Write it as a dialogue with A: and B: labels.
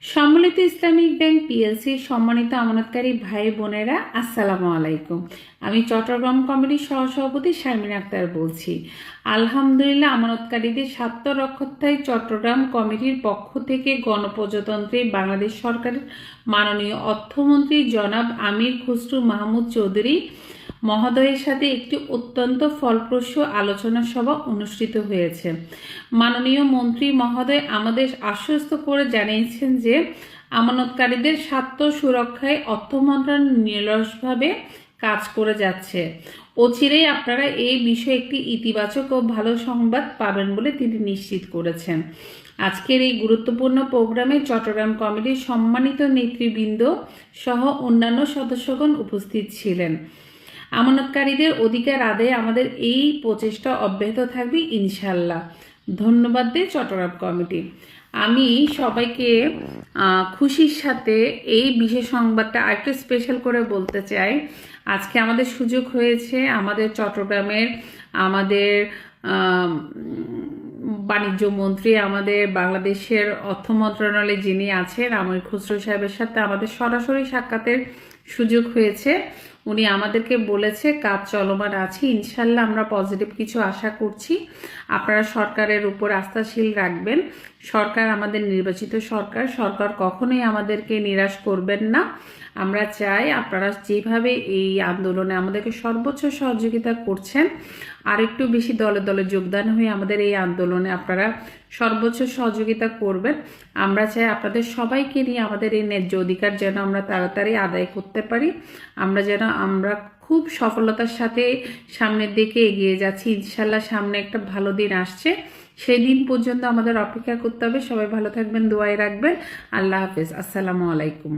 A: সম্মিলিত Islamic bank পিএলসির সম্মানিত আমানতকারী ভাই বোনেরা, আসসালামু আলাইকুম। আমি চট্টগ্রাম কমিটির সহসভাপতি শারমিন আক্তার বলছি। আলহামদুলিল্লাহ, আমানতকারীদের স্বার্থ রক্ষার্থে চট্টগ্রাম কমিটির পক্ষ থেকে গণপ্রজাতন্ত্রী বাংলাদেশ সরকারের মাননীয় অর্থমন্ত্রী জনাব আমির খসরু মাহমুদ চৌধুরী মহোদয়ের সাথে একটি অত্যন্ত ফলপ্রসূ আলোচনা সভা অনুষ্ঠিত হয়েছে। মাননীয় মন্ত্রী মহোদয় আমাদের আশ্বস্ত করে জানিয়েছেন যে আমানতকারীদের স্বার্থ সুরক্ষায় অর্থ মন্ত্রণালয় নিরলসভাবে কাজ করে যাচ্ছে। অচিরেই আপনারা এই বিষয়ে একটি ইতিবাচক ও ভালো সংবাদ পাবেন বলে তিনি নিশ্চিত করেছেন। আজকের এই গুরুত্বপূর্ণ প্রোগ্রামে চট্টগ্রাম কমিটির সম্মানিত নেতৃবৃন্দ সহ অন্যান্য সদস্যগণ উপস্থিত ছিলেন। আমানতকারীদের অধিকার আদায়ে আমাদের এই প্রচেষ্টা অব্যাহত থাকবে ইনশাল্লাহ। ধন্যবাদ দেয় চট্টগ্রাম কমিটি। আমি সবাইকে খুশির সাথে এই বিশেষ সংবাদটা আরেকটু স্পেশাল করে বলতে চাই। আজকে আমাদের সুযোগ হয়েছে আমাদের চট্টগ্রামের আমাদের বাণিজ্য মন্ত্রী, আমাদের বাংলাদেশের অর্থ মন্ত্রণালয়ে যিনি আছেন আমির খসরু সাহেবের সাথে আমাদের সরাসরি সাক্ষাতের সুযোগ হয়েছে। উনি আমাদেরকে বলেছে কাজ চলমান আছে, ইনশাল্লাহ আমরা পজিটিভ কিছু আশা করছি। আপনারা সরকারের উপর আস্থাশীল রাখবেন। সরকার আমাদের নির্বাচিত সরকার কখনোই আমাদেরকে নিরাশ করবেন না। আমরা চাই আপনারা যেভাবে এই আন্দোলনে আমাদেরকে সর্বোচ্চ সহযোগিতা করছেন, আর একটু বেশি দলে দলে যোগদান হয়ে আমাদের এই আন্দোলনে আপনারা সর্বোচ্চ সহযোগিতা করবেন। আমরা চাই আপনাদের সবাইকে নিয়ে আমাদের এই ন্যায্য অধিকার যেন আমরা তাড়াতাড়ি আদায় করতে পারি। আমরা খুব সফলতার সাথে সামনের দিকে এগিয়ে যাচ্ছি। ইনশাল্লাহ সামনে একটা ভালো দিন আসছে, সেই দিন পর্যন্ত আমাদের অপেক্ষা করতে হবে। সবাই ভালো থাকবেন, দোয়ায় রাখবেন। আল্লাহ হাফেজ, আসসালামু আলাইকুম।